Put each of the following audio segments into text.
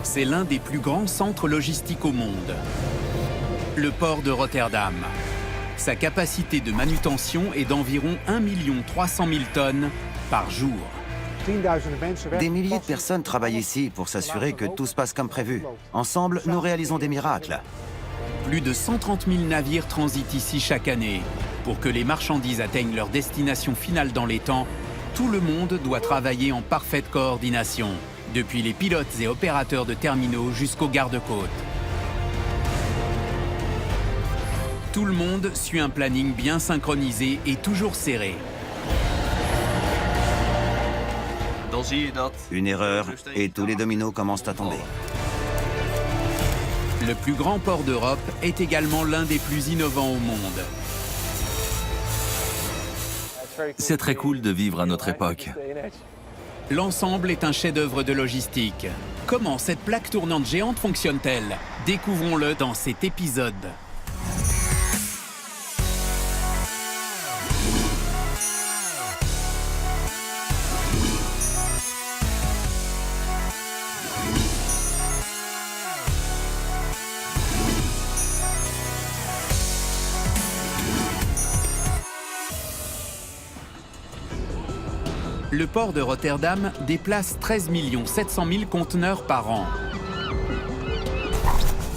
C'est l'un des plus grands centres logistiques au monde. Le port de Rotterdam. Sa capacité de manutention est d'environ 1 300 000 tonnes par jour. Des milliers de personnes travaillent ici pour s'assurer que tout se passe comme prévu. Ensemble, nous réalisons des miracles. Plus de 130 000 navires transitent ici chaque année. Pour que les marchandises atteignent leur destination finale dans les temps, tout le monde doit travailler en parfaite coordination, depuis les pilotes et opérateurs de terminaux jusqu'aux gardes-côtes. Tout le monde suit un planning bien synchronisé et toujours serré. Une erreur et tous les dominos commencent à tomber. Le plus grand port d'Europe est également l'un des plus innovants au monde. C'est très cool de vivre à notre époque. L'ensemble est un chef-d'œuvre de logistique. Comment cette plaque tournante géante fonctionne-t-elle? Découvrons-le dans cet épisode. Le port de Rotterdam déplace 13 700 000 conteneurs par an.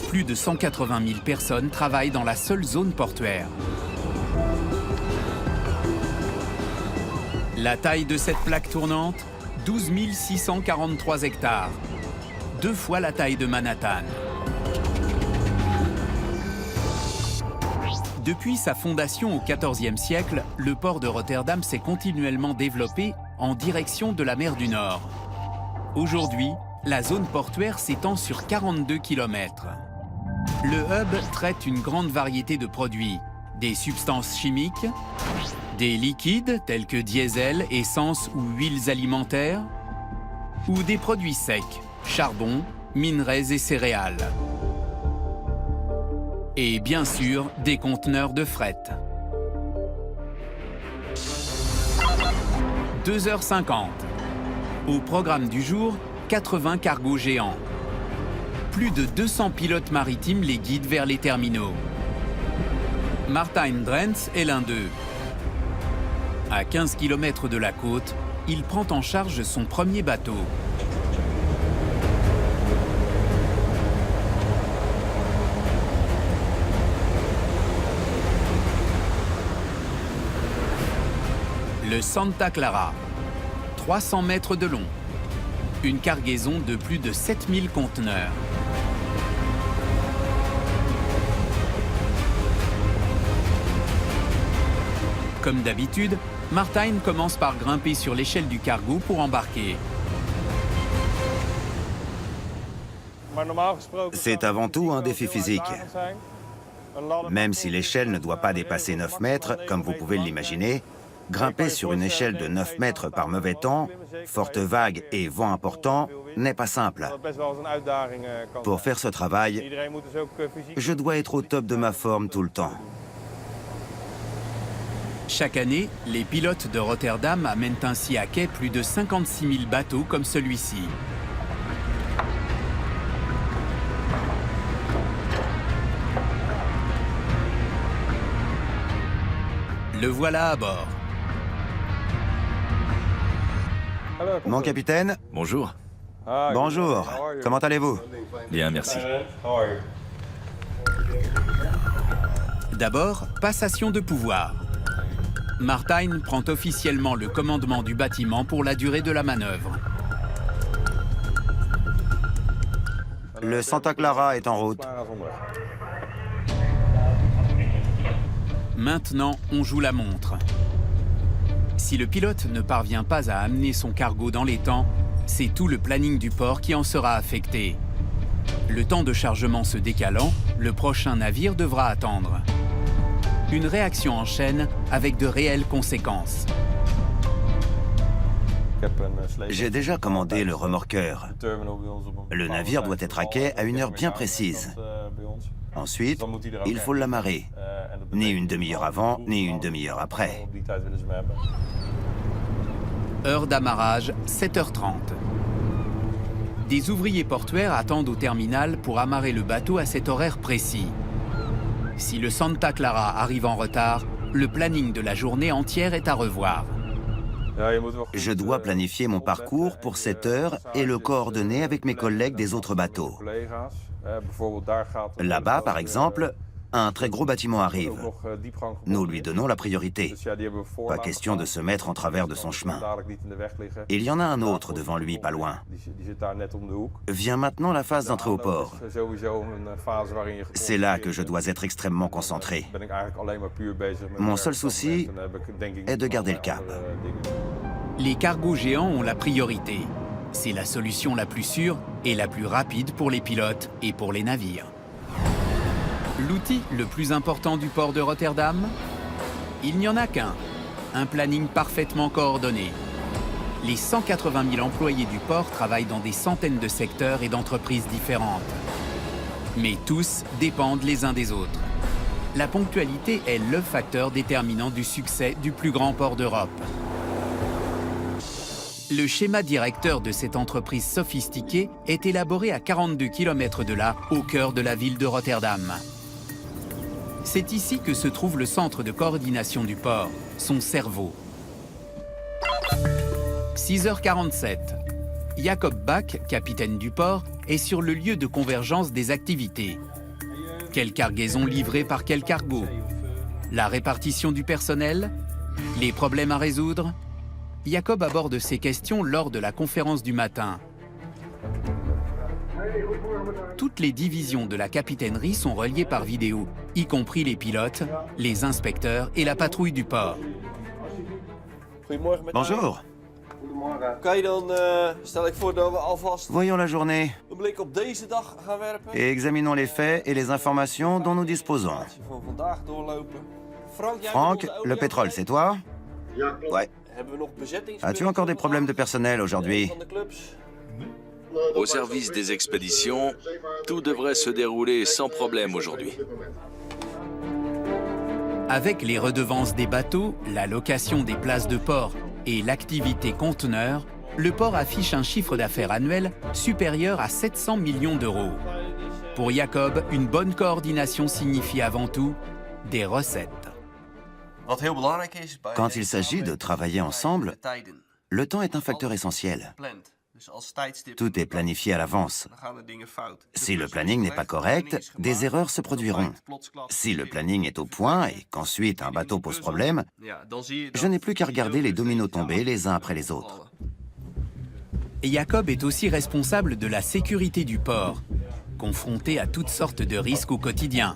Plus de 180 000 personnes travaillent dans la seule zone portuaire. La taille de cette plaque tournante, 12 643 hectares, 2 fois la taille de Manhattan. Depuis sa fondation au XIVe siècle, le port de Rotterdam s'est continuellement développé en direction de la mer du Nord. Aujourd'hui, la zone portuaire s'étend sur 42 km. Le hub traite une grande variété de produits, des substances chimiques, des liquides tels que diesel, essence ou huiles alimentaires, ou des produits secs, charbon, minerais et céréales. Et bien sûr, des conteneurs de fret. 2h50. Au programme du jour, 80 cargos géants. Plus de 200 pilotes maritimes les guident vers les terminaux. Martijn Drents est l'un d'eux. À 15 km de la côte, il prend en charge son premier bateau. Le Santa Clara, 300 mètres de long, une cargaison de plus de 7000 conteneurs. Comme d'habitude, Martijn commence par grimper sur l'échelle du cargo pour embarquer. C'est avant tout un défi physique. Même si l'échelle ne doit pas dépasser 9 mètres, comme vous pouvez l'imaginer, grimper sur une échelle de 9 mètres par mauvais temps, forte vague et vent important, n'est pas simple. Pour faire ce travail, je dois être au top de ma forme tout le temps. Chaque année, les pilotes de Rotterdam amènent ainsi à quai plus de 56 000 bateaux comme celui-ci. Le voilà à bord. Mon capitaine, Bonjour. bonjour. Comment allez-vous? Bien, merci. D'abord, passation de pouvoir. Martijn prend officiellement le commandement du bâtiment pour la durée de la manœuvre. Le Santa Clara est en route. Maintenant, on joue la montre. Si le pilote ne parvient pas à amener son cargo dans les temps, c'est tout le planning du port qui en sera affecté. Le temps de chargement se décalant, le prochain navire devra attendre. Une réaction en chaîne avec de réelles conséquences. J'ai déjà commandé le remorqueur. Le navire doit être à quai à une heure bien précise. Ensuite, il faut l'amarrer. Ni une demi-heure avant, ni une demi-heure après. Heure d'amarrage, 7h30. Des ouvriers portuaires attendent au terminal pour amarrer le bateau à cet horaire précis. Si le Santa Clara arrive en retard, le planning de la journée entière est à revoir. Je dois planifier mon parcours pour cette heure et le coordonner avec mes collègues des autres bateaux. Là-bas, par exemple, un très gros bâtiment arrive. Nous lui donnons la priorité. Pas question de se mettre en travers de son chemin. Il y en a un autre devant lui, pas loin. Vient maintenant la phase d'entrée au port. C'est là que je dois être extrêmement concentré. Mon seul souci est de garder le cap. Les cargos géants ont la priorité. C'est la solution la plus sûre et la plus rapide pour les pilotes et pour les navires. L'outil le plus important du port de Rotterdam? Il n'y en a qu'un. Un planning parfaitement coordonné. Les 180 000 employés du port travaillent dans des centaines de secteurs et d'entreprises différentes. Mais tous dépendent les uns des autres. La ponctualité est le facteur déterminant du succès du plus grand port d'Europe. Le schéma directeur de cette entreprise sophistiquée est élaboré à 42 km de là, au cœur de la ville de Rotterdam. C'est ici que se trouve le centre de coordination du port, son cerveau. 6h47. Jacob Bach, capitaine du port, est sur le lieu de convergence des activités. Quelle cargaison livrée par quel cargo? La répartition du personnel? Les problèmes à résoudre? Jacob aborde ces questions lors de la conférence du matin. Toutes les divisions de la capitainerie sont reliées par vidéo, y compris les pilotes, les inspecteurs et la patrouille du port. Bonjour. Voyons la journée et examinons les faits et les informations dont nous disposons. Franck, le pétrole, c'est toi? Ouais. As-tu encore des problèmes de personnel aujourd'hui? Au service des expéditions, tout devrait se dérouler sans problème aujourd'hui. Avec les redevances des bateaux, la location des places de port et l'activité conteneur, le port affiche un chiffre d'affaires annuel supérieur à 700 millions d'euros. Pour Jacob, une bonne coordination signifie avant tout des recettes. Quand il s'agit de travailler ensemble, le temps est un facteur essentiel. Tout est planifié à l'avance. Si le planning n'est pas correct, des erreurs se produiront. Si le planning est au point et qu'ensuite un bateau pose problème, je n'ai plus qu'à regarder les dominos tomber les uns après les autres. Et Jacob est aussi responsable de la sécurité du port, confronté à toutes sortes de risques au quotidien.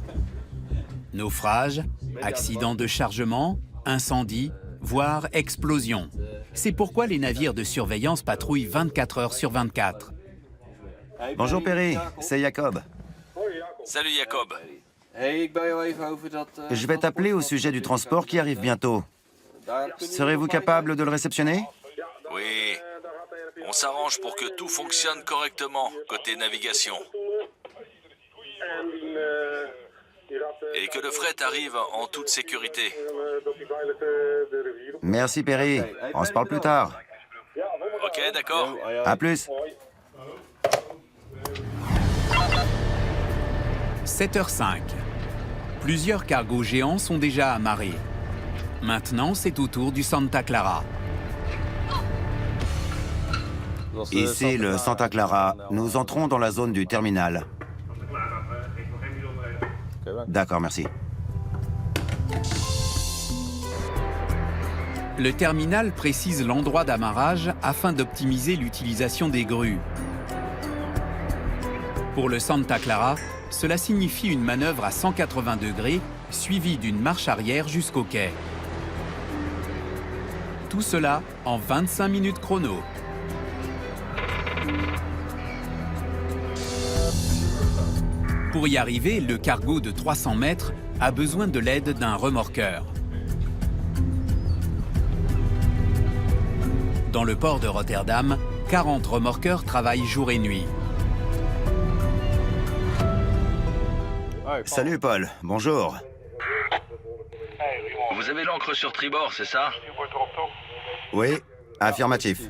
Naufrages, accidents de chargement, incendies, voire explosions. C'est pourquoi les navires de surveillance patrouillent 24 heures sur 24. Bonjour Perry, c'est Jacob. Salut Jacob. Je vais t'appeler au sujet du transport qui arrive bientôt. Serez-vous capable de le réceptionner? Oui. On s'arrange pour que tout fonctionne correctement côté navigation. Et que le fret arrive en toute sécurité. Merci Perry, on se parle plus tard. Ok, d'accord. À plus. 7h05. Plusieurs cargos géants sont déjà amarrés. Maintenant, c'est au tour du Santa Clara. Ici le Santa Clara. Nous entrons dans la zone du terminal. D'accord, merci. Le terminal précise l'endroit d'amarrage afin d'optimiser l'utilisation des grues. Pour le Santa Clara, cela signifie une manœuvre à 180 degrés suivie d'une marche arrière jusqu'au quai. Tout cela en 25 minutes chrono. Pour y arriver, le cargo de 300 mètres a besoin de l'aide d'un remorqueur. Dans le port de Rotterdam, 40 remorqueurs travaillent jour et nuit. Salut Paul, bonjour. Vous avez l'encre sur tribord, c'est ça? Oui, affirmatif.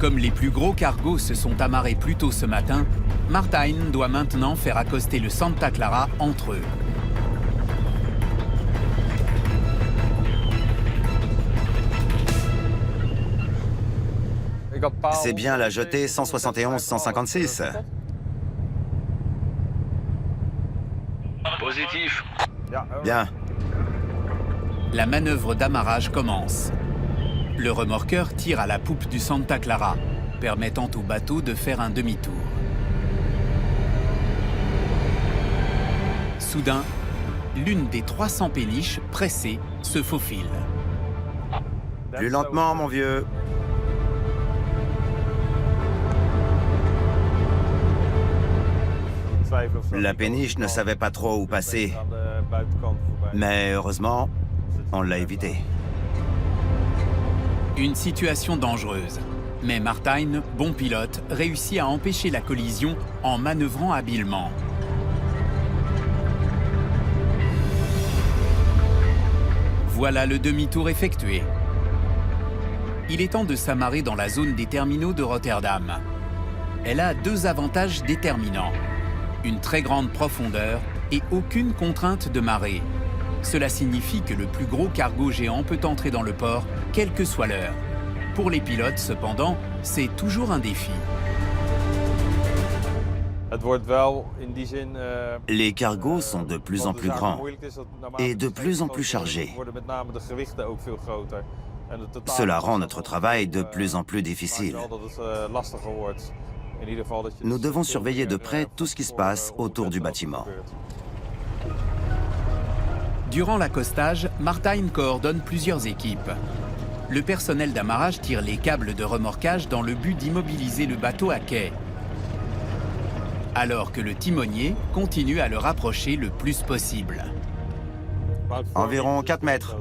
Comme les plus gros cargos se sont amarrés plus tôt ce matin, Martijn doit maintenant faire accoster le Santa Clara entre eux. C'est bien la jetée 171-156. Positif. Bien. La manœuvre d'amarrage commence. Le remorqueur tire à la poupe du Santa Clara, permettant au bateau de faire un demi-tour. Soudain, l'une des 300 péniches, pressée, se faufile. Plus lentement, mon vieux. La péniche ne savait pas trop où passer, mais heureusement, on l'a évité. Une situation dangereuse. Mais Martijn, bon pilote, réussit à empêcher la collision en manœuvrant habilement. Voilà le demi-tour effectué. Il est temps de s'amarrer dans la zone des terminaux de Rotterdam. Elle a deux avantages déterminants. Une très grande profondeur et aucune contrainte de marée. Cela signifie que le plus gros cargo géant peut entrer dans le port, quelle que soit l'heure. Pour les pilotes, cependant, c'est toujours un défi. Les cargos sont de plus en plus grands et de plus en plus chargés. Cela rend notre travail de plus en plus difficile. Nous devons surveiller de près tout ce qui se passe autour du bâtiment. Durant l'accostage, Martijn coordonne plusieurs équipes. Le personnel d'amarrage tire les câbles de remorquage dans le but d'immobiliser le bateau à quai, alors que le timonier continue à le rapprocher le plus possible. Environ 4 mètres.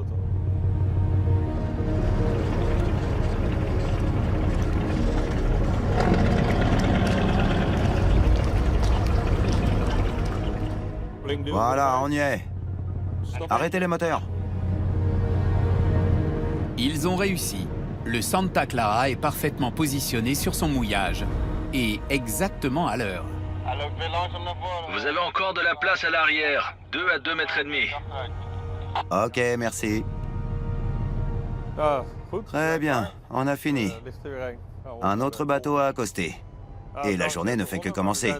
Voilà, on y est. Arrêtez les moteurs. Ils ont réussi. Le Santa Clara est parfaitement positionné sur son mouillage. Et exactement à l'heure. Vous avez encore de la place à l'arrière. 2 à 2 mètres et demi. Ok, merci. Très bien, on a fini. Un autre bateau à accoster. Et la journée ne fait que commencer.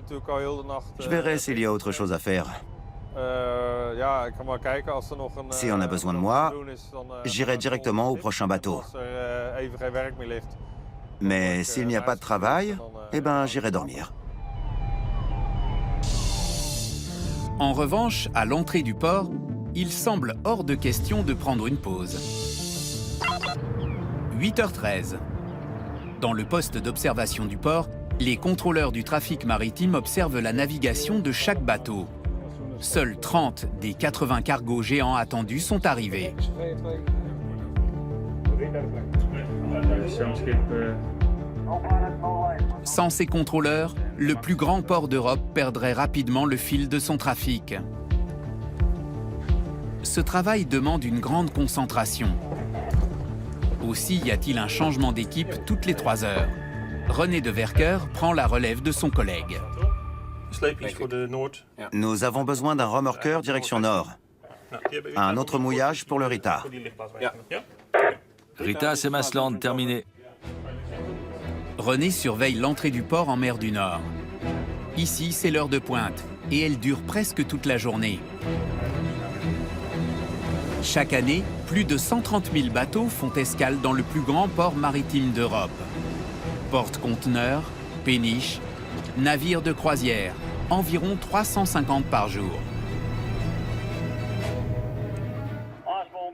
Je verrai s'il y a autre chose à faire. Si on a besoin de moi, j'irai directement au prochain bateau. Mais s'il n'y a pas de travail, eh ben j'irai dormir. En revanche, à l'entrée du port, il semble hors de question de prendre une pause. 8h13. Dans le poste d'observation du port, les contrôleurs du trafic maritime observent la navigation de chaque bateau. Seuls 30 des 80 cargos géants attendus sont arrivés. Sans ces contrôleurs, le plus grand port d'Europe perdrait rapidement le fil de son trafic. Ce travail demande une grande concentration. Aussi y a-t-il un changement d'équipe toutes les 3 heures. René de Werker prend la relève de son collègue. Nous avons besoin d'un remorqueur direction nord. Un autre mouillage pour le Rita. Rita, c'est Masland, terminé. René surveille l'entrée du port en mer du Nord. Ici, c'est l'heure de pointe et elle dure presque toute la journée. Chaque année, plus de 130 000 bateaux font escale dans le plus grand port maritime d'Europe. Porte-conteneurs, péniches, navires de croisière, environ 350 par jour.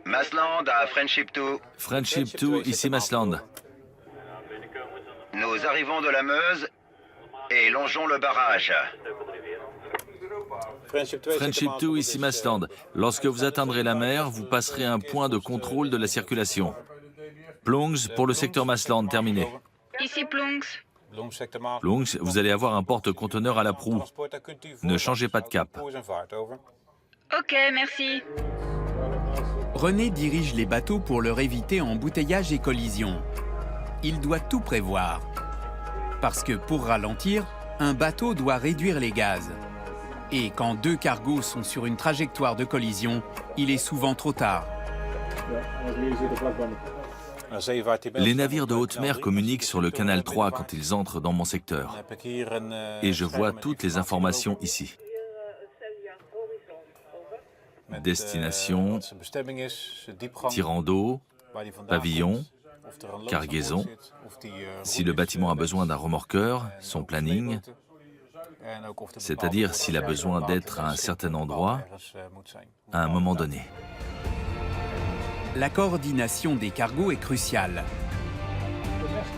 Masland à Friendship 2. Friendship 2, ici Masland. Nous arrivons de la Meuse et longeons le barrage. Friendship 2, ici Masland. Lorsque vous atteindrez la mer, vous passerez un point de contrôle de la circulation. Plongs pour le secteur Masland, terminé. Ici Plongs. Plongs, vous allez avoir un porte-conteneur à la proue. Ne changez pas de cap. Ok, merci. René dirige les bateaux pour leur éviter embouteillage et collision. il doit tout prévoir. Parce que pour ralentir, un bateau doit réduire les gaz. Et quand deux cargos sont sur une trajectoire de collision, il est souvent trop tard. Les navires de haute mer communiquent sur le canal 3 quand ils entrent dans mon secteur. Et je vois toutes les informations ici. Destination, tirant d'eau, pavillon, cargaison, si le bâtiment a besoin d'un remorqueur, son planning, c'est-à-dire s'il a besoin d'être à un certain endroit, à un moment donné. La coordination des cargos est cruciale.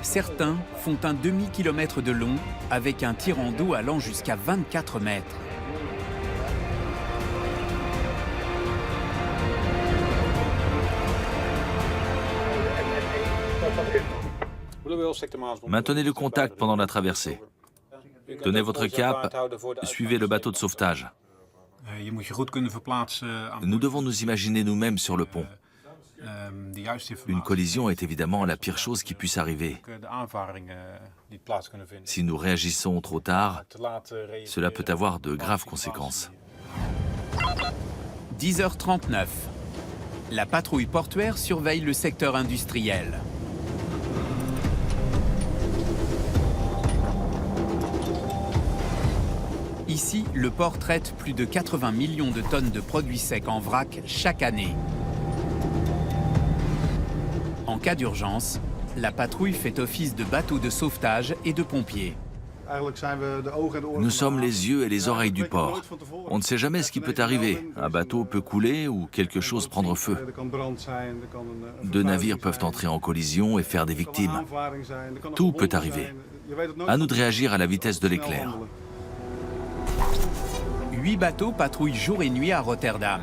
Certains font un demi-kilomètre de long avec un tirant d'eau allant jusqu'à 24 mètres. Maintenez le contact pendant la traversée. Tenez votre cap, suivez le bateau de sauvetage. Nous devons nous imaginer nous-mêmes sur le pont. Une collision est évidemment la pire chose qui puisse arriver. Si nous réagissons trop tard, cela peut avoir de graves conséquences. 10h39. La patrouille portuaire surveille le secteur industriel. Ici, le port traite plus de 80 millions de tonnes de produits secs en vrac chaque année. En cas d'urgence, la patrouille fait office de bateau de sauvetage et de pompiers. Nous sommes les yeux et les oreilles du port. On ne sait jamais ce qui peut arriver. Un bateau peut couler ou quelque chose prendre feu. Deux navires peuvent entrer en collision et faire des victimes. Tout peut arriver. À nous de réagir à la vitesse de l'éclair. 8 bateaux patrouillent jour et nuit à Rotterdam.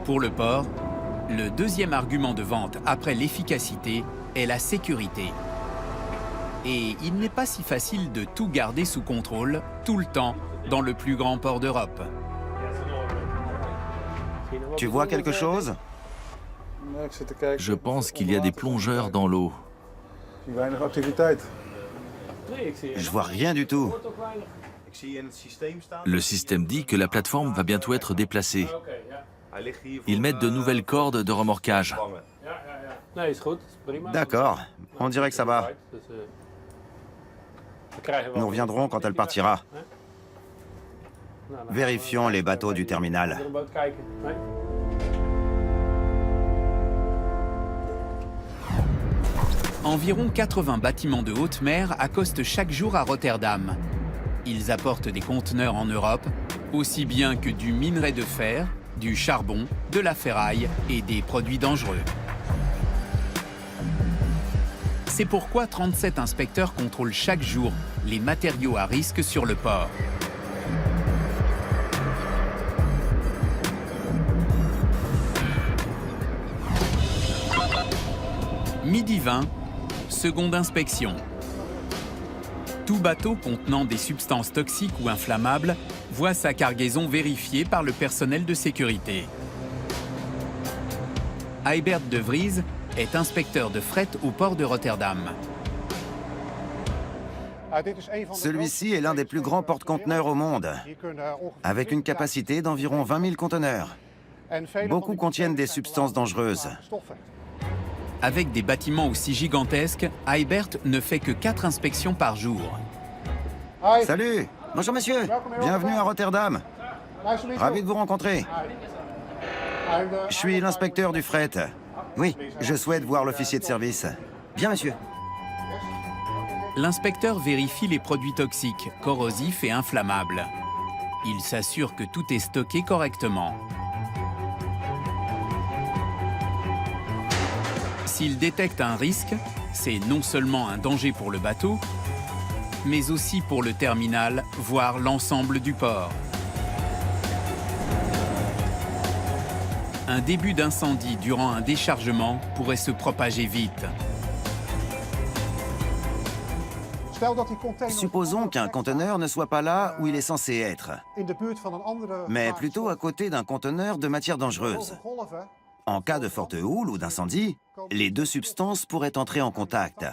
Pour le port, le deuxième argument de vente après l'efficacité est la sécurité. Et il n'est pas si facile de tout garder sous contrôle, tout le temps, dans le plus grand port d'Europe. Tu vois quelque chose? Je pense qu'il y a des plongeurs dans l'eau. Je vois rien du tout. Le système dit que la plateforme va bientôt être déplacée. Ils mettent de nouvelles cordes de remorquage. D'accord, on dirait que ça va. Nous reviendrons quand elle partira. Vérifions les bateaux du terminal. Environ 80 bâtiments de haute mer accostent chaque jour à Rotterdam. Ils apportent des conteneurs en Europe, aussi bien que du minerai de fer, du charbon, de la ferraille et des produits dangereux. C'est pourquoi 37 inspecteurs contrôlent chaque jour les matériaux à risque sur le port. Midi 20, seconde inspection. Tout bateau contenant des substances toxiques ou inflammables voit sa cargaison vérifiée par le personnel de sécurité. Eibert de Vries est inspecteur de fret au port de Rotterdam. Celui-ci est l'un des plus grands porte-conteneurs au monde, avec une capacité d'environ 20 000 conteneurs. Beaucoup contiennent des substances dangereuses. Avec des bâtiments aussi gigantesques, Eibert ne fait que 4 inspections par jour. Salut! Bonjour monsieur! Bienvenue à Rotterdam! Ravi de vous rencontrer. Je suis l'inspecteur du fret. Oui, je souhaite voir l'officier de service. Bien monsieur. L'inspecteur vérifie les produits toxiques, corrosifs et inflammables. Il s'assure que tout est stocké correctement. S'il détecte un risque, c'est non seulement un danger pour le bateau, mais aussi pour le terminal, voire l'ensemble du port. Un début d'incendie durant un déchargement pourrait se propager vite. Supposons qu'un conteneur ne soit pas là où il est censé être, mais plutôt à côté d'un conteneur de matière dangereuse. En cas de forte houle ou d'incendie, les deux substances pourraient entrer en contact.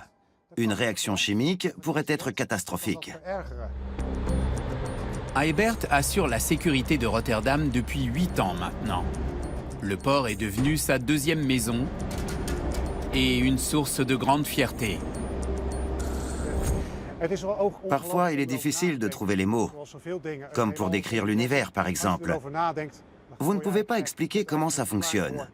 Une réaction chimique pourrait être catastrophique. Eibert assure la sécurité de Rotterdam depuis 8 ans maintenant. Le port est devenu sa deuxième maison et une source de grande fierté. Parfois, il est difficile de trouver les mots, comme pour décrire l'univers, par exemple. Vous ne pouvez pas expliquer comment ça fonctionne.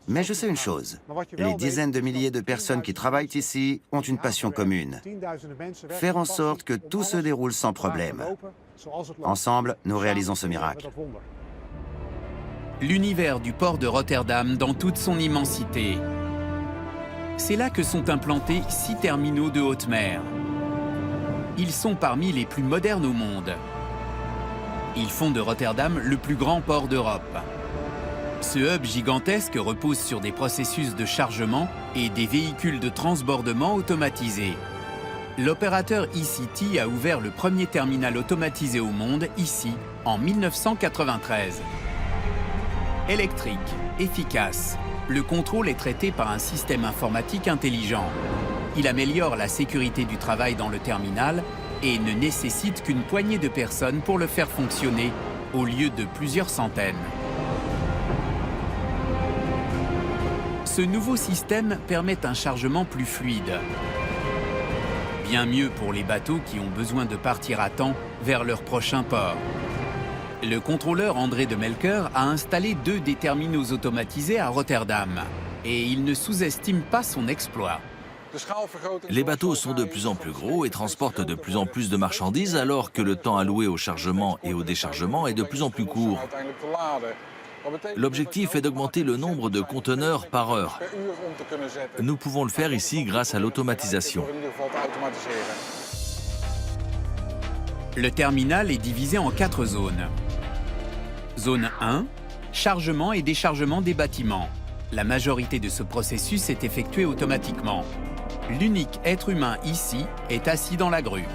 Mais je sais une chose, les dizaines de milliers de personnes qui travaillent ici ont une passion commune. Faire en sorte que tout se déroule sans problème. Ensemble, nous réalisons ce miracle. L'univers du port de Rotterdam dans toute son immensité. C'est là que sont implantés 6 terminaux de haute mer. Ils sont parmi les plus modernes au monde. Ils font de Rotterdam le plus grand port d'Europe. Ce hub gigantesque repose sur des processus de chargement et des véhicules de transbordement automatisés. L'opérateur e-City a ouvert le premier terminal automatisé au monde, ici, en 1993. Électrique, efficace, le contrôle est traité par un système informatique intelligent. Il améliore la sécurité du travail dans le terminal et ne nécessite qu'une poignée de personnes pour le faire fonctionner, au lieu de plusieurs centaines. Ce nouveau système permet un chargement plus fluide. Bien mieux pour les bateaux qui ont besoin de partir à temps vers leur prochain port. Le contrôleur André de Melker a installé 2 des terminaux automatisés à Rotterdam. Et il ne sous-estime pas son exploit. Les bateaux sont de plus en plus gros et transportent de plus en plus de marchandises alors que le temps alloué au chargement et au déchargement est de plus en plus court. L'objectif est d'augmenter le nombre de conteneurs par heure. Nous pouvons le faire ici grâce à l'automatisation. Le terminal est divisé en 4 zones. Zone 1, chargement et déchargement des bâtiments. La majorité de ce processus est effectuée automatiquement. L'unique être humain ici est assis dans la grue.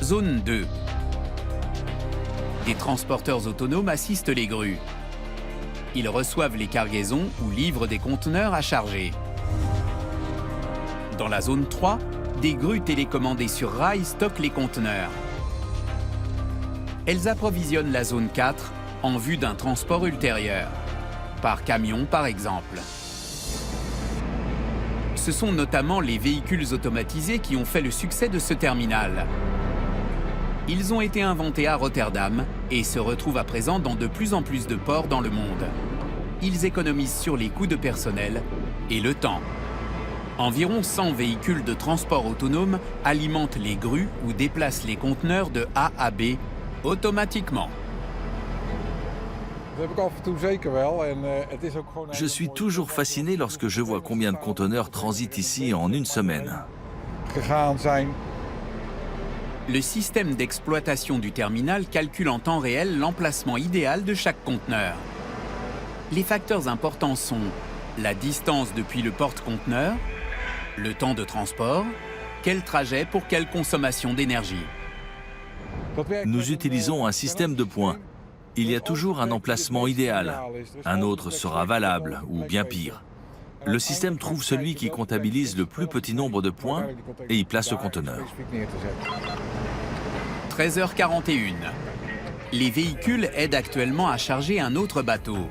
Zone 2. Des transporteurs autonomes assistent les grues. Ils reçoivent les cargaisons ou livrent des conteneurs à charger. Dans la zone 3, des grues télécommandées sur rail stockent les conteneurs. Elles approvisionnent la zone 4 en vue d'un transport ultérieur, par camion par exemple. Ce sont notamment les véhicules automatisés qui ont fait le succès de ce terminal. Ils ont été inventés à Rotterdam et se retrouvent à présent dans de plus en plus de ports dans le monde. Ils économisent sur les coûts de personnel et le temps. Environ 100 véhicules de transport autonome alimentent les grues ou déplacent les conteneurs de A à B automatiquement. Je suis toujours fasciné lorsque je vois combien de conteneurs transitent ici en une semaine. Le système d'exploitation du terminal calcule en temps réel l'emplacement idéal de chaque conteneur. Les facteurs importants sont la distance depuis le porte-conteneur, le temps de transport, quel trajet pour quelle consommation d'énergie. Nous utilisons un système de points. Il y a toujours un emplacement idéal. Un autre sera valable, ou bien pire. Le système trouve celui qui comptabilise le plus petit nombre de points et y place le conteneur. 13h41. Les véhicules aident actuellement à charger un autre bateau.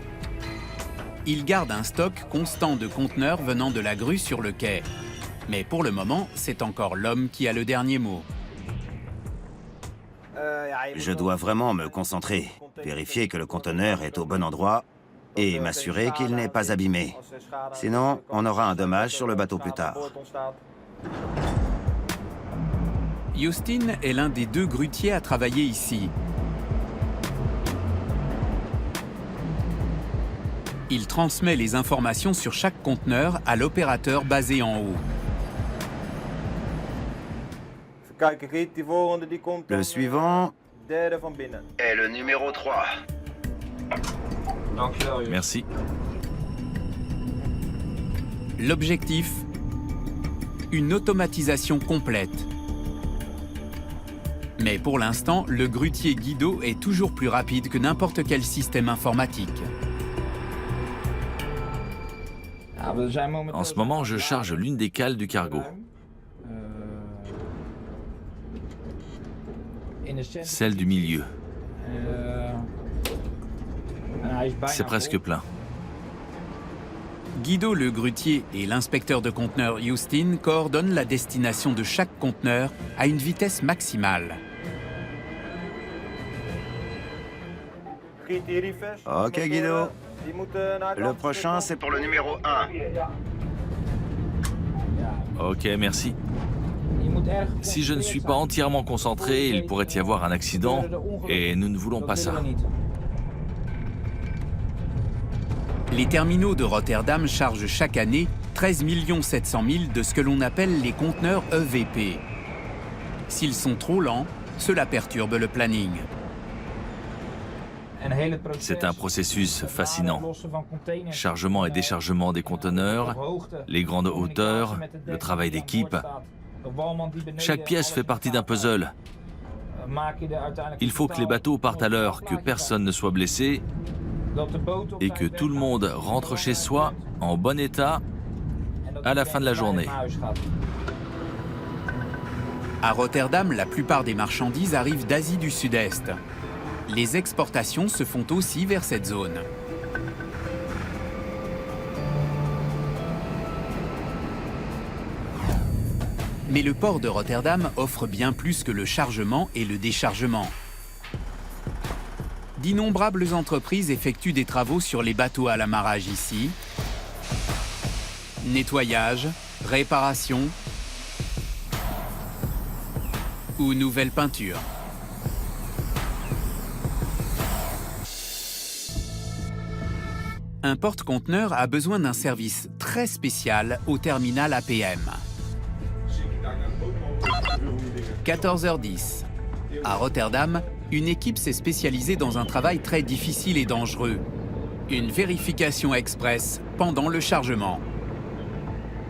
Ils gardent un stock constant de conteneurs venant de la grue sur le quai. Mais pour le moment, c'est encore l'homme qui a le dernier mot. Je dois vraiment me concentrer, vérifier que le conteneur est au bon endroit et m'assurer qu'il n'est pas abîmé. Sinon, on aura un dommage sur le bateau plus tard. Justin est l'un des 2 grutiers à travailler ici. Il transmet les informations sur chaque conteneur à l'opérateur basé en haut. Le suivant est le numéro 3. Merci. L'objectif, une automatisation complète. Mais pour l'instant, le grutier Guido est toujours plus rapide que n'importe quel système informatique. En ce moment, je charge l'une des cales du cargo. Celle du milieu. C'est presque plein. Guido le grutier et l'inspecteur de conteneurs Justin coordonnent la destination de chaque conteneur à une vitesse maximale. Ok, Guido. Le prochain, c'est pour le numéro 1. Ok, merci. Si je ne suis pas entièrement concentré, il pourrait y avoir un accident et nous ne voulons pas ça. Les terminaux de Rotterdam chargent chaque année 13 700 000 de ce que l'on appelle les conteneurs EVP. S'ils sont trop lents, cela perturbe le planning. C'est un processus fascinant. Chargement et déchargement des conteneurs, les grandes hauteurs, le travail d'équipe. Chaque pièce fait partie d'un puzzle. Il faut que les bateaux partent à l'heure, que personne ne soit blessé et que tout le monde rentre chez soi en bon état à la fin de la journée. À Rotterdam, la plupart des marchandises arrivent d'Asie du Sud-Est. Les exportations se font aussi vers cette zone. Mais le port de Rotterdam offre bien plus que le chargement et le déchargement. D'innombrables entreprises effectuent des travaux sur les bateaux à l'amarrage ici. Nettoyage, réparation ou nouvelle peinture. Un porte-conteneur a besoin d'un service très spécial au terminal APM. 14h10. À Rotterdam, une équipe s'est spécialisée dans un travail très difficile et dangereux. Une vérification express pendant le chargement.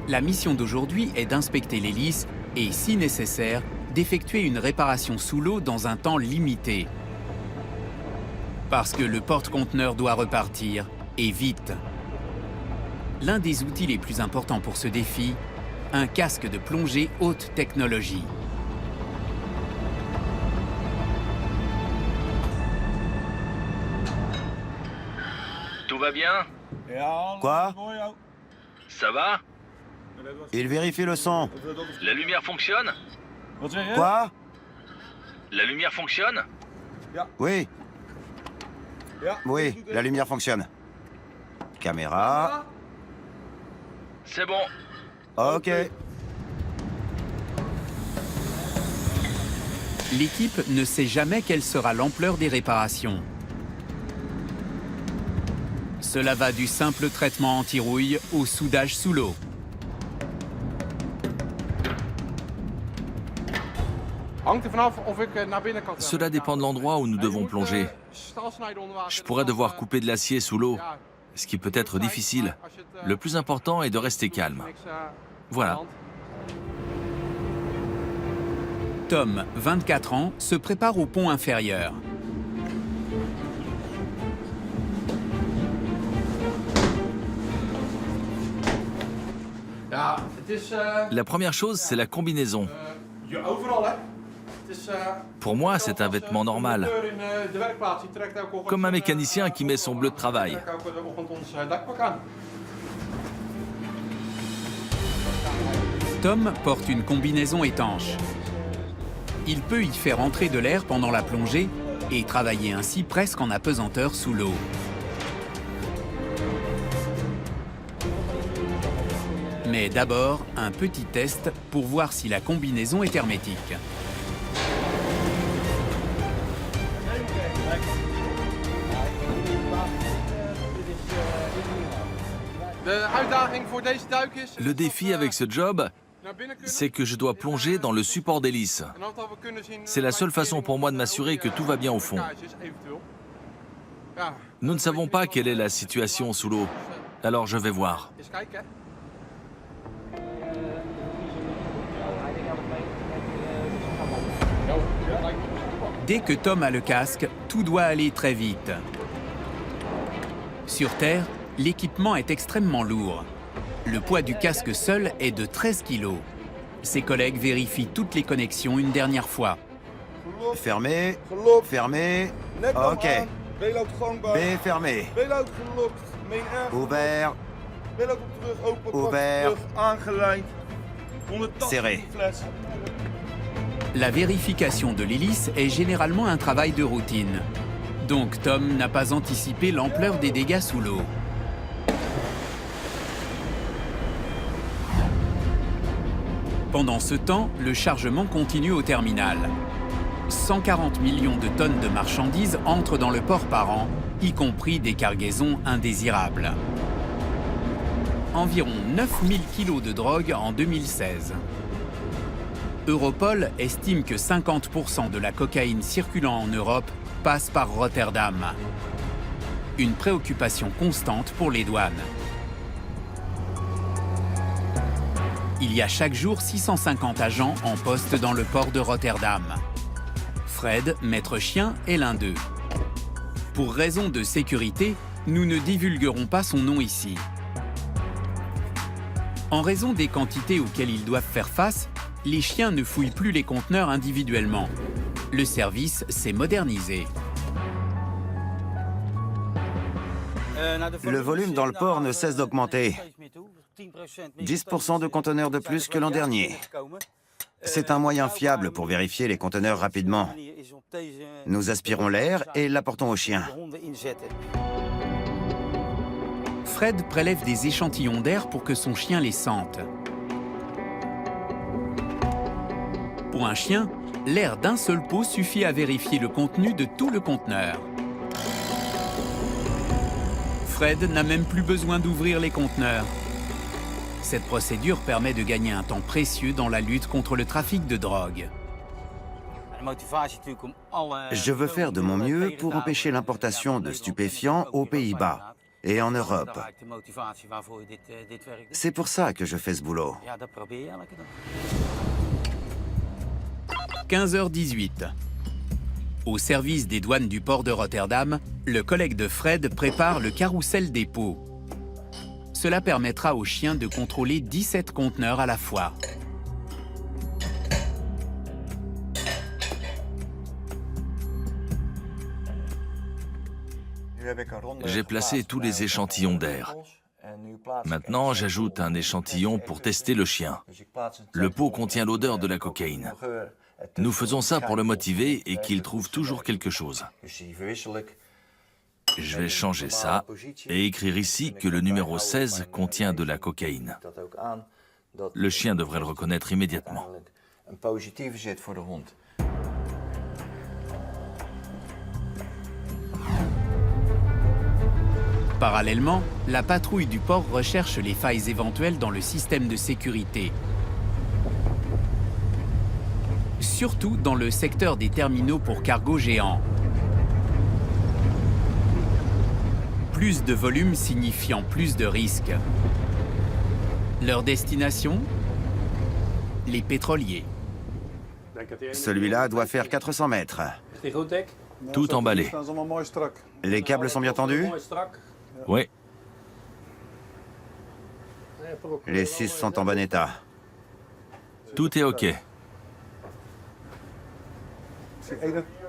La mission d'aujourd'hui est d'inspecter l'hélice et, si nécessaire, d'effectuer une réparation sous l'eau dans un temps limité. Parce que le porte-conteneur doit repartir, et vite. L'un des outils les plus importants pour ce défi, un casque de plongée haute technologie. Tout va bien? Quoi? Ça va? Il vérifie le son. La lumière fonctionne? Quoi? La lumière fonctionne? Oui. Oui, la lumière fonctionne. Caméra. C'est bon. Ok. L'équipe ne sait jamais quelle sera l'ampleur des réparations. Cela va du simple traitement anti-rouille au soudage sous l'eau. Cela dépend de l'endroit où nous devons plonger. Je pourrais devoir couper de l'acier sous l'eau, ce qui peut être difficile. Le plus important est de rester calme. Voilà. Tom, 24 ans, se prépare au pont inférieur. La première chose, c'est la combinaison. Pour moi, c'est un vêtement normal. Comme un mécanicien qui met son bleu de travail. Tom porte une combinaison étanche. Il peut y faire entrer de l'air pendant la plongée et travailler ainsi presque en apesanteur sous l'eau. Mais d'abord, un petit test pour voir si la combinaison est hermétique. Le défi avec ce job, c'est que je dois plonger dans le support d'hélice. C'est la seule façon pour moi de m'assurer que tout va bien au fond. Nous ne savons pas quelle est la situation sous l'eau, alors je vais voir. Dès que Tom a le casque, tout doit aller très vite. Sur Terre, l'équipement est extrêmement lourd. Le poids du casque seul est de 13 kg. Ses collègues vérifient toutes les connexions une dernière fois. Fermé, fermé, ok. B fermé. Ouvert, ouvert, serré. La vérification de l'hélice est généralement un travail de routine. Donc Tom n'a pas anticipé l'ampleur des dégâts sous l'eau. Pendant ce temps, le chargement continue au terminal. 140 millions de tonnes de marchandises entrent dans le port par an, y compris des cargaisons indésirables. Environ 9000 kilos de drogue en 2016. Europol estime que 50% de la cocaïne circulant en Europe passe par Rotterdam. Une préoccupation constante pour les douanes. Il y a chaque jour 650 agents en poste dans le port de Rotterdam. Fred, maître chien, est l'un d'eux. Pour raison de sécurité, nous ne divulguerons pas son nom ici. En raison des quantités auxquelles ils doivent faire face, les chiens ne fouillent plus les conteneurs individuellement. Le service s'est modernisé. Le volume dans le port ne cesse d'augmenter. 10% de conteneurs de plus que l'an dernier. C'est un moyen fiable pour vérifier les conteneurs rapidement. Nous aspirons l'air et l'apportons aux chiens. Fred prélève des échantillons d'air pour que son chien les sente. Pour un chien, l'air d'un seul pot suffit à vérifier le contenu de tout le conteneur. Fred n'a même plus besoin d'ouvrir les conteneurs. Cette procédure permet de gagner un temps précieux dans la lutte contre le trafic de drogue. Je veux faire de mon mieux pour empêcher l'importation de stupéfiants aux Pays-Bas et en Europe. C'est pour ça que je fais ce boulot. 15h18. Au service des douanes du port de Rotterdam, le collègue de Fred prépare le carrousel des pots. Cela permettra aux chiens de contrôler 17 conteneurs à la fois. J'ai placé tous les échantillons d'air. Maintenant, j'ajoute un échantillon pour tester le chien. Le pot contient l'odeur de la cocaïne. Nous faisons ça pour le motiver et qu'il trouve toujours quelque chose. Je vais changer ça et écrire ici que le numéro 16 contient de la cocaïne. Le chien devrait le reconnaître immédiatement. Parallèlement, la patrouille du port recherche les failles éventuelles dans le système de sécurité. Surtout dans le secteur des terminaux pour cargo géants. Plus de volume signifiant plus de risques. Leur destination? Les pétroliers. Celui-là doit faire 400 mètres. Tout emballé. Les câbles sont bien tendus? Oui. Les 6 sont en bon état. Tout est OK.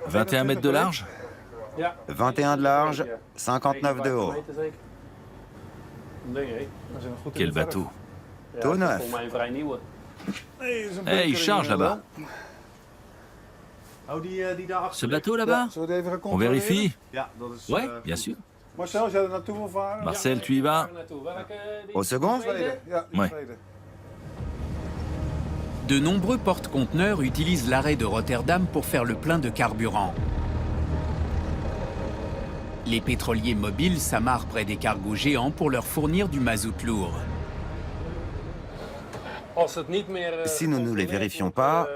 21 mètres de large? 21 de large, 59 de haut. Quel bateau. Tout neuf. Hey, il charge là-bas. Ce bateau là-bas? On vérifie? Oui, bien sûr. Marcel, tu y vas? Au second? Oui. De nombreux porte-conteneurs utilisent l'arrêt de Rotterdam pour faire le plein de carburant. Les pétroliers mobiles s'amarrent près des cargos géants pour leur fournir du mazout lourd. Si nous ne les vérifions pas,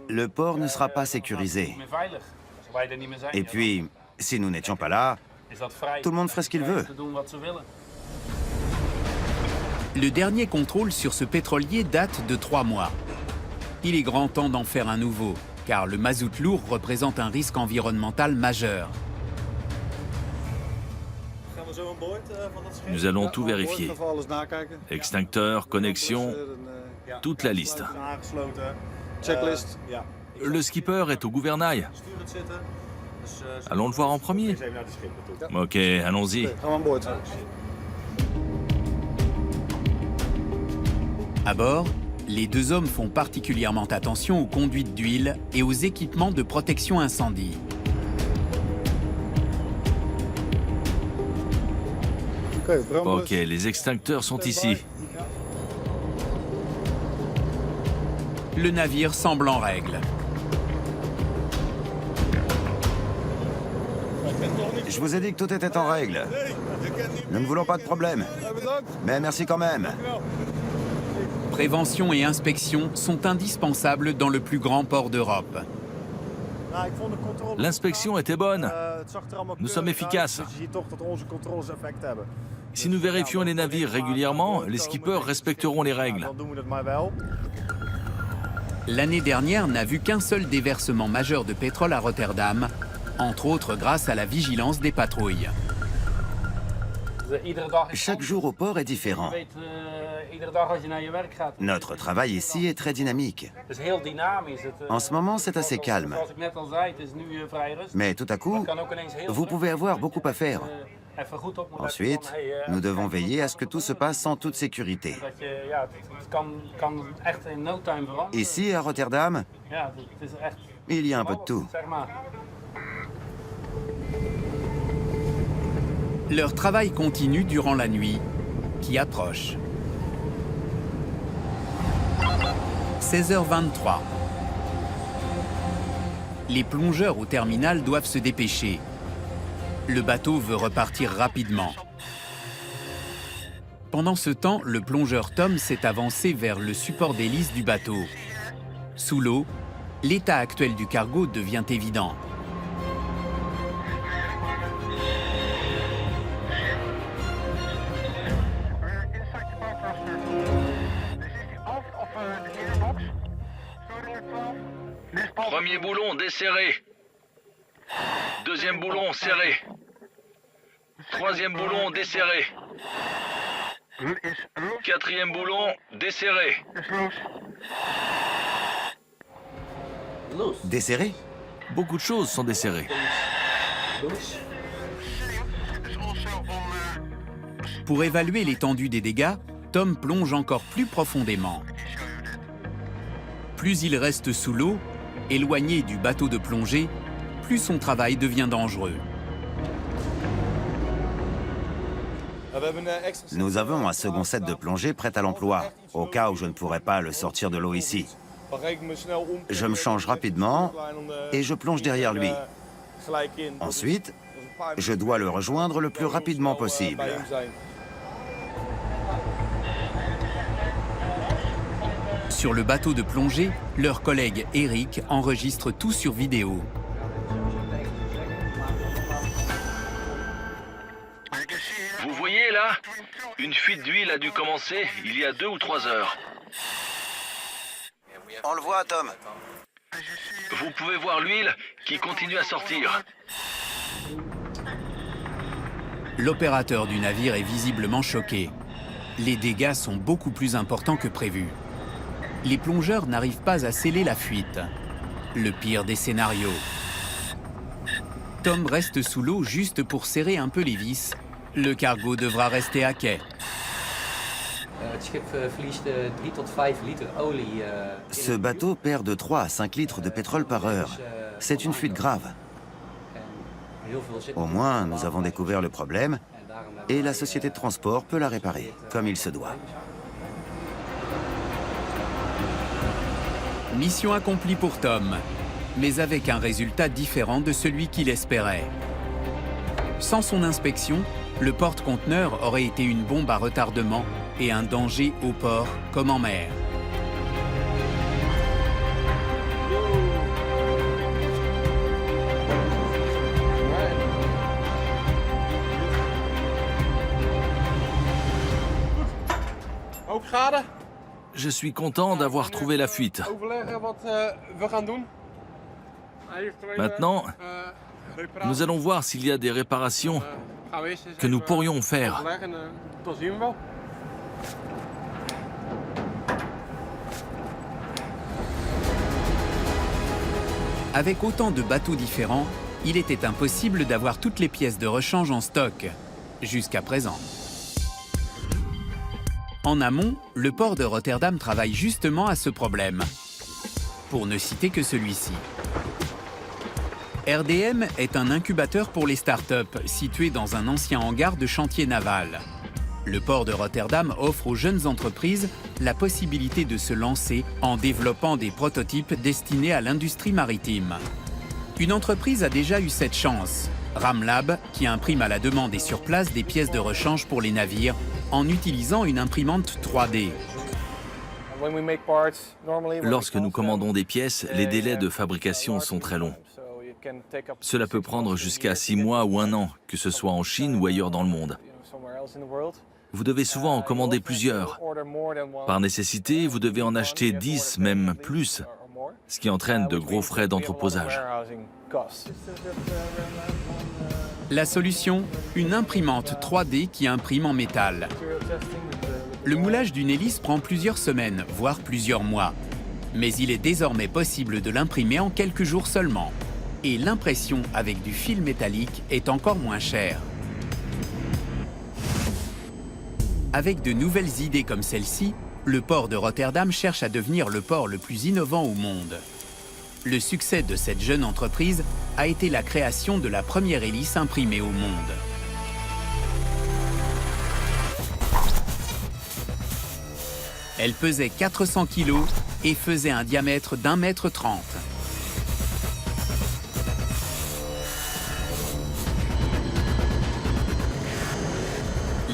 le port ne sera pas sécurisé. Et puis, si nous n'étions pas là, tout le monde ferait ce qu'il veut. Le dernier contrôle sur ce pétrolier date de 3 mois. Il est grand temps d'en faire un nouveau, car le mazout lourd représente un risque environnemental majeur. Nous allons tout vérifier. Extincteur, connexion, toute la liste. Le skipper est au gouvernail. Allons le voir en premier. Ok, allons-y. À bord, les deux hommes font particulièrement attention aux conduites d'huile et aux équipements de protection incendie. Ok, les extincteurs sont ici. Le navire semble en règle. Je vous ai dit que tout était en règle. Nous ne voulons pas de problème. Mais merci quand même. Prévention et inspection sont indispensables dans le plus grand port d'Europe. L'inspection était bonne. Nous sommes efficaces. Si nous vérifions les navires régulièrement, les skippers respecteront les règles. L'année dernière n'a vu qu'un seul déversement majeur de pétrole à Rotterdam, entre autres grâce à la vigilance des patrouilles. Chaque jour au port est différent. Notre travail ici est très dynamique. En ce moment, c'est assez calme. Mais tout à coup, vous pouvez avoir beaucoup à faire. Ensuite, nous devons veiller à ce que tout se passe en toute sécurité. Ici, à Rotterdam, il y a un peu de tout. Leur travail continue durant la nuit, qui approche. 16h23. Les plongeurs au terminal doivent se dépêcher. Le bateau veut repartir rapidement. Pendant ce temps, le plongeur Tom s'est avancé vers le support d'hélice du bateau. Sous l'eau, l'état actuel du cargo devient évident. Premier boulon desserré. Deuxième boulon serré. Troisième boulon desserré. Quatrième boulon desserré. Desserré? Beaucoup de choses sont desserrées. Pour évaluer l'étendue des dégâts, Tom plonge encore plus profondément. Plus il reste sous l'eau, éloigné du bateau de plongée, plus son travail devient dangereux. Nous avons un second set de plongée prêt à l'emploi, au cas où je ne pourrais pas le sortir de l'eau ici. Je me change rapidement et je plonge derrière lui. Ensuite, je dois le rejoindre le plus rapidement possible. Sur le bateau de plongée, leur collègue Eric enregistre tout sur vidéo. Vous voyez là? Une fuite d'huile a dû commencer il y a 2 ou 3 heures. On le voit, Tom. Vous pouvez voir l'huile qui continue à sortir. L'opérateur du navire est visiblement choqué. Les dégâts sont beaucoup plus importants que prévu. Les plongeurs n'arrivent pas à sceller la fuite. Le pire des scénarios. Tom reste sous l'eau juste pour serrer un peu les vis. Le cargo devra rester à quai. Ce bateau perd de 3 à 5 litres de pétrole par heure. C'est une fuite grave. Au moins, nous avons découvert le problème et la société de transport peut la réparer, comme il se doit. Mission accomplie pour Tom, mais avec un résultat différent de celui qu'il espérait. Sans son inspection, le porte-conteneur aurait été une bombe à retardement et un danger au port comme en mer. Je suis content d'avoir trouvé la fuite. Maintenant, nous allons voir s'il y a des réparations que nous pourrions faire. Avec autant de bateaux différents, il était impossible d'avoir toutes les pièces de rechange en stock, jusqu'à présent. En amont, le port de Rotterdam travaille justement à ce problème, pour ne citer que celui-ci. RDM est un incubateur pour les startups, situé dans un ancien hangar de chantier naval. Le port de Rotterdam offre aux jeunes entreprises la possibilité de se lancer en développant des prototypes destinés à l'industrie maritime. Une entreprise a déjà eu cette chance, Ramlab, qui imprime à la demande et sur place des pièces de rechange pour les navires en utilisant une imprimante 3D. Lorsque nous commandons des pièces, les délais de fabrication sont très longs. Cela peut prendre jusqu'à 6 mois ou 1 an, que ce soit en Chine ou ailleurs dans le monde. Vous devez souvent en commander plusieurs. Par nécessité, vous devez en acheter 10, même plus, ce qui entraîne de gros frais d'entreposage. La solution, une imprimante 3D qui imprime en métal. Le moulage d'une hélice prend plusieurs semaines, voire plusieurs mois. Mais il est désormais possible de l'imprimer en quelques jours seulement. Et l'impression avec du fil métallique est encore moins chère. Avec de nouvelles idées comme celle-ci, le port de Rotterdam cherche à devenir le port le plus innovant au monde. Le succès de cette jeune entreprise a été la création de la première hélice imprimée au monde. Elle pesait 400 kg et faisait un diamètre d'1,30 m.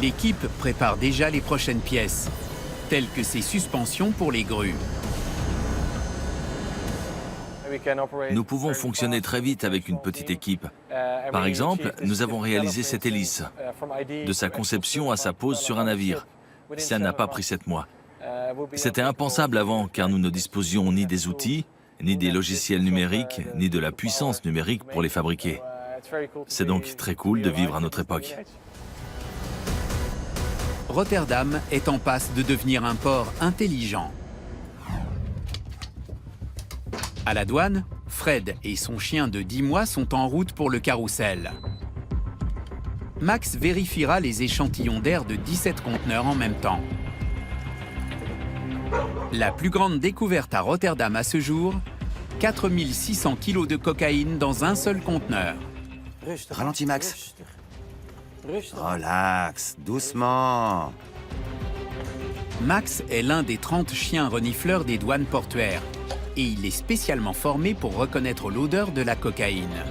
L'équipe prépare déjà les prochaines pièces, telles que ces suspensions pour les grues. Nous pouvons fonctionner très vite avec une petite équipe. Par exemple, nous avons réalisé cette hélice, de sa conception à sa pose sur un navire. Ça n'a pas pris 7 mois. C'était impensable avant, car nous ne disposions ni des outils, ni des logiciels numériques, ni de la puissance numérique pour les fabriquer. C'est donc très cool de vivre à notre époque. Rotterdam est en passe de devenir un port intelligent. À la douane, Fred et son chien de 10 mois sont en route pour le carrousel. Max vérifiera les échantillons d'air de 17 conteneurs en même temps. La plus grande découverte à Rotterdam à ce jour, 4600 kg de cocaïne dans un seul conteneur. Ralentis, Max. Relax, doucement. Max est l'un des 30 chiens renifleurs des douanes portuaires et il est spécialement formé pour reconnaître l'odeur de la cocaïne.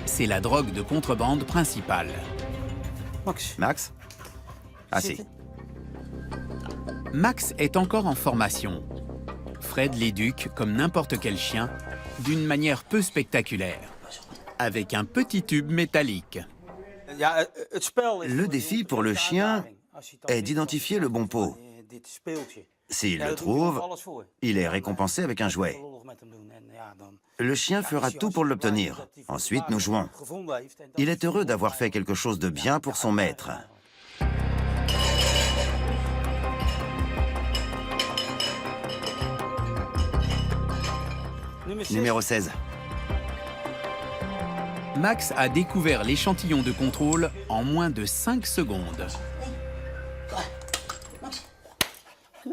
C'est la drogue de contrebande principale. Max? Assis. Max est encore en formation. Fred l'éduque comme n'importe quel chien, d'une manière peu spectaculaire, avec un petit tube métallique. Le défi pour le chien est d'identifier le bon pot. S'il le trouve, il est récompensé avec un jouet. Le chien fera tout pour l'obtenir. Ensuite, nous jouons. Il est heureux d'avoir fait quelque chose de bien pour son maître. Numéro 16. Max a découvert l'échantillon de contrôle en moins de 5 secondes.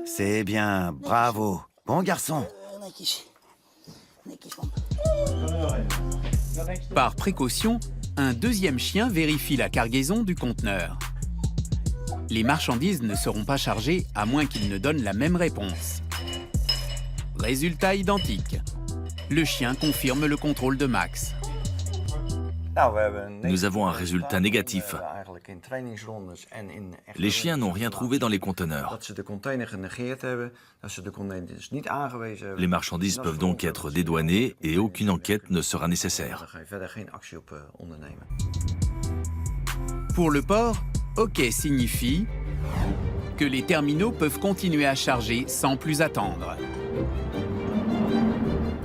C'est bien, bravo. Bon garçon. Par précaution, un deuxième chien vérifie la cargaison du conteneur. Les marchandises ne seront pas chargées à moins qu'ils ne donnent la même réponse. Résultat identique. Le chien confirme le contrôle de Max. Nous avons un résultat négatif. Les chiens n'ont rien trouvé dans les conteneurs. Les marchandises peuvent donc être dédouanées et aucune enquête ne sera nécessaire. Pour le port, OK signifie que les terminaux peuvent continuer à charger sans plus attendre.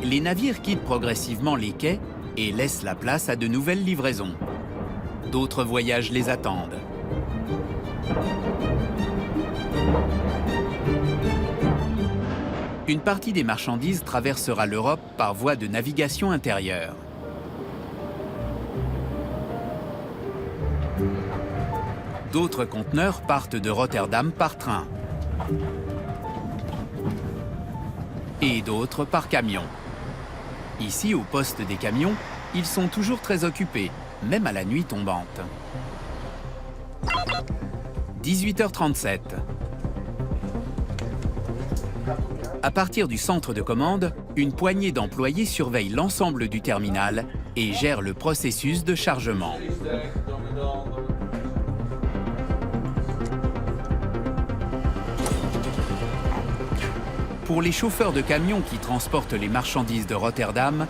Les navires quittent progressivement les quais et laissent la place à de nouvelles livraisons. D'autres voyages les attendent. Une partie des marchandises traversera l'Europe par voie de navigation intérieure. D'autres conteneurs partent de Rotterdam par train. Et d'autres par camion. Ici, au poste des camions, ils sont toujours très occupés, même à la nuit tombante. 18h37. À partir du centre de commande, une poignée d'employés surveille l'ensemble du terminal et gère le processus de chargement. Pour les chauffeurs de camions qui transportent les marchandises de Rotterdam,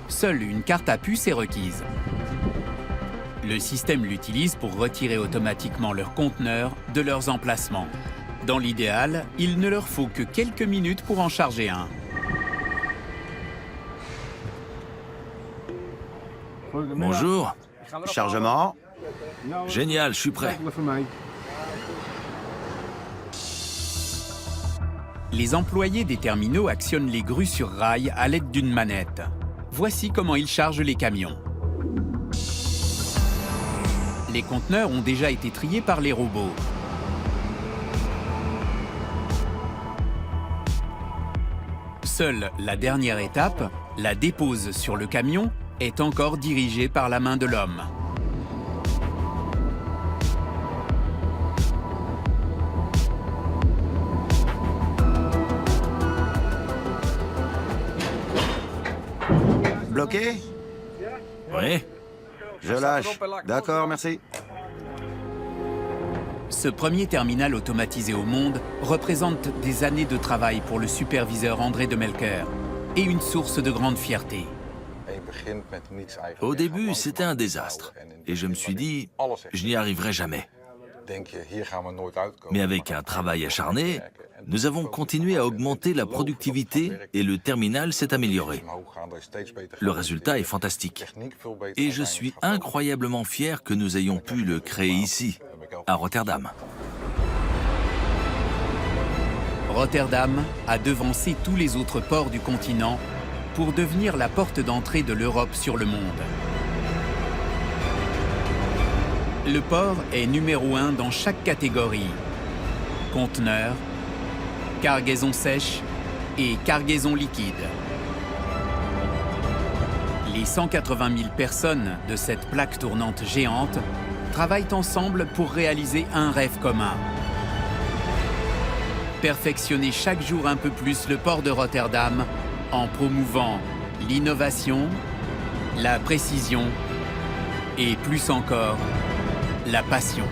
seule une carte à puce est requise. Le système l'utilise pour retirer automatiquement leurs conteneurs de leurs emplacements. Dans l'idéal, il ne leur faut que quelques minutes pour en charger un. Bonjour. Chargement. Génial, je suis prêt. Les employés des terminaux actionnent les grues sur rail à l'aide d'une manette. Voici comment ils chargent les camions. Les conteneurs ont déjà été triés par les robots. Seule la dernière étape, la dépose sur le camion, est encore dirigée par la main de l'homme. Bloqué? Oui. Je lâche. D'accord, merci. Ce premier terminal automatisé au monde représente des années de travail pour le superviseur André de Melker et une source de grande fierté. Au début, c'était un désastre. Et je me suis dit, je n'y arriverai jamais. Mais avec un travail acharné, nous avons continué à augmenter la productivité et le terminal s'est amélioré. Le résultat est fantastique. Et je suis incroyablement fier que nous ayons pu le créer ici, à Rotterdam. Rotterdam a devancé tous les autres ports du continent pour devenir la porte d'entrée de l'Europe sur le monde. Le port est numéro 1 dans chaque catégorie. Conteneurs, cargaison sèche et cargaison liquide. Les 180 000 personnes de cette plaque tournante géante travaillent ensemble pour réaliser un rêve commun. Perfectionner chaque jour un peu plus le port de Rotterdam en promouvant l'innovation, la précision et plus encore, la passion.